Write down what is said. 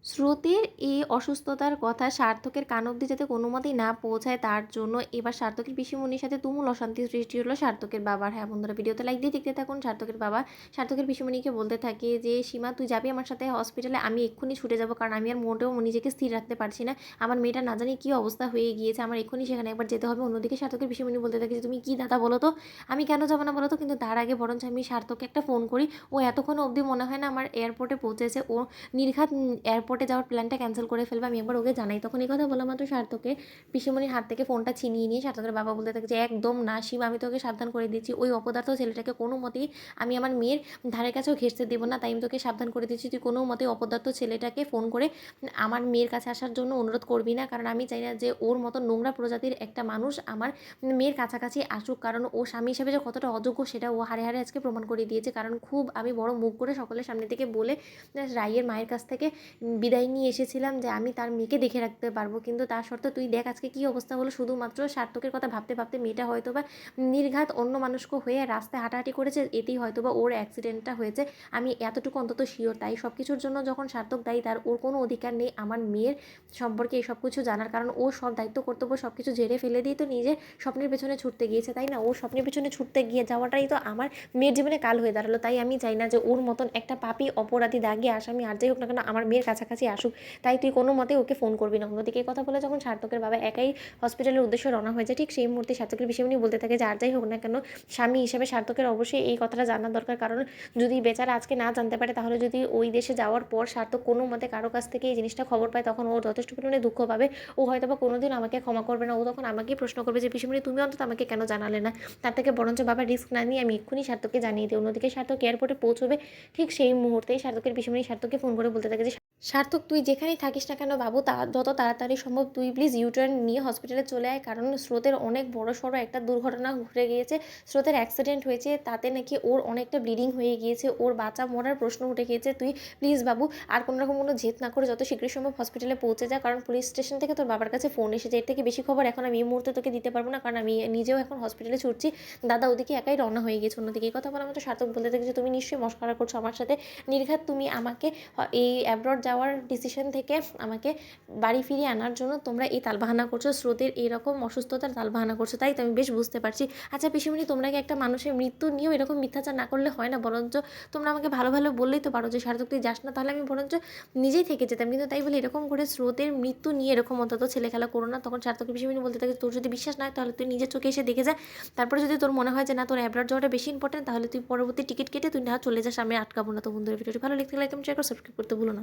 স্রোতের এই অসুস্থতার কথা সার্থকের কান অব্দি যাতে কোনো মতেই না পৌঁছায় তার জন্য এবার সার্থকের পিসিমণির সাথে তুমুল অশান্তি সৃষ্টি হলো সার্থকের বাবার। হ্যাঁ বন্ধুরা, ভিডিওতে লাইক দিয়ে দেখতে থাকুন। সার্থকের বাবা সার্থকের পিসিমণিকে বলতে থাকে যে, সীমা তুই যাবি আমার সাথে হসপিটালে, আমি এক্ষুনি ছুটে যাবো, কারণ আমি আর মোটেও নিজেকে স্থির রাখতে পারছি না। আমার মেয়েটা না জানি কী অবস্থা হয়ে গিয়েছে, আমার এক্ষুনি সেখানে একবার যেতে হবে। অন্যদিকে সার্থকের পিসিমণি বলতে থাকে যে, তুমি কি দাদা বলো তো, আমি কেন যাবো না বলো তো, কিন্তু তার আগে বরঞ্চ আমি সার্থককে একটা ফোন করি। ও এতক্ষণ অবধি মনে হয় না আমার এয়ারপোর্টে পৌঁছেছে, ও নির্ঘাত এয়ারপোর্টে যাওয়ার প্ল্যানটা ক্যান্সেল করে ফেলবে, আমি একবার ওকে জানাই। তখন এই কথা বলা মাত্র সার্থকে পিসিমণির হাত থেকে ফোনটা ছিনিয়ে নিয়ে সার্থকের বাবা বলতে থাকে যে, একদম না শিবা, আমি তোকে সাবধান করে দিচ্ছি, ওই অপদার্থ ছেলেটাকে কোনো মতেই আমি আমার মেয়ের ধারে কাছেও ঘেঁষতে দেবো না। তাই আমি তোকে সাবধান করে দিচ্ছি, তুই কোনো মতেই অপদার্থ ছেলেটাকে ফোন করে আমার মেয়ের কাছে আসার জন্য অনুরোধ করবি না, কারণ আমি চাই না যে ওর মতো নোংরা প্রজাতির একটা মানুষ আমার মেয়ের কাছাকাছি আসুক, কারণ ও স্বামী হিসেবে যে কতটা অযোগ্য সেটা ও হারে হারে আজকে প্রমাণ করে দিয়েছে। কারণ খুব আমি বড় মুখ করে সকলের সামনে থেকে বলে রাইয়ের মায়ের কাছ থেকে বিদায় নিয়ে এসেছিলাম যে আমি তার মেয়েকে দেখে রাখতে পারবো, কিন্তু তার সত্ত্বেও তুই দেখ আজকে কী অবস্থা হলো। শুধুমাত্র সার্থকের কথা ভাবতে ভাবতে মেয়েটা হয়তো বা নির্ঘাত অন্য মানুষকে হয়ে রাস্তায় হাঁটাহাঁটি করেছে, এতেই হয়তো বা ওর অ্যাক্সিডেন্টটা হয়েছে, আমি এতটুকু অন্তত শিওর। তাই সব কিছুর জন্য যখন সার্থক দায়ী, তার ওর কোনো অধিকার নেই আমার মেয়ের সম্পর্কে এই সব কিছু জানার, কারণ ও সব দায়িত্ব কর্তব্য সব কিছু ঝেড়ে ফেলে দিয়ে তো নিজের স্বপ্নের পেছনে ছুটতে গিয়েছে, তাই না? ওর স্বপ্নের পেছনে ছুটতে গিয়ে যাওয়াটাই তো আমার মেয়ের জীবনে কাল হয়ে দাঁড়ালো। তাই আমি চাই না যে ওর মতন একটা পাপী অপরাধী দাগি আসামি আর যাই হোক না কেন আমার মেয়ের কাছাকাছি আসুক। তাই তুই কোনো মতে ওকে ফোন করবি না। অন্যদিকে এই কথা বলে যখন সার্থকের বাবা একাই হসপিটালের উদ্দেশ্যে রওনা হয়ে যায়, ঠিক সেই মুহূর্তে সার্থকের পিসিমণি বলতে থাকে যে, আর যাই হোক না কেন স্বামী হিসেবে সার্থকের অবশ্যই এই কথাটা জানার দরকার, কারণ যদি বেচারা আজকে না জানতে পারে, তাহলে যদি ওই দেশে যাওয়ার পর সার্থক কোনো মতে কারো কাছ থেকে এই জিনিসটা খবর পায়, তখন ও যথেষ্ট পরিমাণে দুঃখ পাবে। ও হয়তো বা কোনোদিন আমাকে ক্ষমা করবে না, ও তখন আমাকেই প্রশ্ন করবে যে, পিসিমণি তুমি অন্তত আমাকে কেন জানালে না। তার থেকে বরঞ্চ বাবা রিস্ক না নিয়ে আমি এক্ষুনি সার্থককে জানিয়ে দিই। অন্যদিকে সার্থক এয়ারপোর্টে পৌঁছবে, ঠিক সেই মুহূর্তেই সার্থকের পিসিমণি সার্থককে ফোন করে বলতে থাকে যে, সার্থক তুই যেখানেই থাকিস না কেন বাবু, যত তাড়াতাড়ি সম্ভব তুই প্লিজ ইউটার্ন নিয়ে হসপিটালে চলে আয়, কারণ স্রোতের অনেক বড় সড়ো একটা দুর্ঘটনা ঘটে গিয়েছে, স্রোতের অ্যাক্সিডেন্ট হয়েছে, তাতে নাকি ওর অনেকটা ব্লিডিং হয়ে গিয়েছে, ওর বাঁচা মরার প্রশ্ন উঠে গিয়েছে। তুই প্লিজ বাবু আর কোনো রকম কোনো জেদ না করে যত শীঘ্র সম্ভব হসপিটালে পৌঁছে যা, কারণ পুলিশ স্টেশন থেকে তোর বাবার কাছে ফোন এসেছে। এর থেকে বেশি খবর এখন আমি এই মুহূর্তে তোকে দিতে পারবো না, কারণ আমি নিজেও এখন হসপিটালে ছুটছি, দাদা ওদিকে একাই রওনা হয়ে গেছে। অন্যদিকে এই কথা বলা মতো সার্থক বলতে থাকে যে, তুমি নিশ্চয়ই মশকরা করছো আমার সাথে, নির্ঘাত তুমি আমাকে এই অ্যাব্রড যাওয়ার ডিসিশন থেকে আমাকে বাড়ি ফিরিয়ে আনার জন্য তোমরা এই তালবাহানা করছো, স্রোতের এইরকম অসুস্থতার তালবাহানা করছো, তাই তো আমি বেশ বুঝতে পারছি। আচ্ছা পিসিমণি, তোমরা কি একটা মানুষের মৃত্যু নিয়েও এরকম মিথ্যাচার না করলে হয় না? বরঞ্চ তোমরা আমাকে ভালো ভালো বললেই তো পারো যে, সার্থক তুই যাস না, তাহলে আমি বরঞ্চ নিজেই থেকে যেতাম, কিন্তু তাই বলে এরকম করে স্রোতের মৃত্যু নিয়ে এরকম অন্তত ছেলে খেলা করো না। তখন সার্থক পিসিমণি বলতে থাকে, তোর যদি বিশ্বাস না হয় তাহলে তুই নিজের চোখে এসে দেখে যা, তারপরে যদি তোর মনে হয় যে না তোর অ্যাব্রড যাওয়াটা বেশি ইম্পর্টেন্ট, তাহলে তুই পরবর্তী টিকিট কেটে তুই না চলে যাস, আমি আটকাবো না। তো বন্ধুরা, ভিডিওটি ভালো লাগলে লাইক কমেন্ট শেয়ার করে সাবস্ক্রাইব করতে ভুলো না।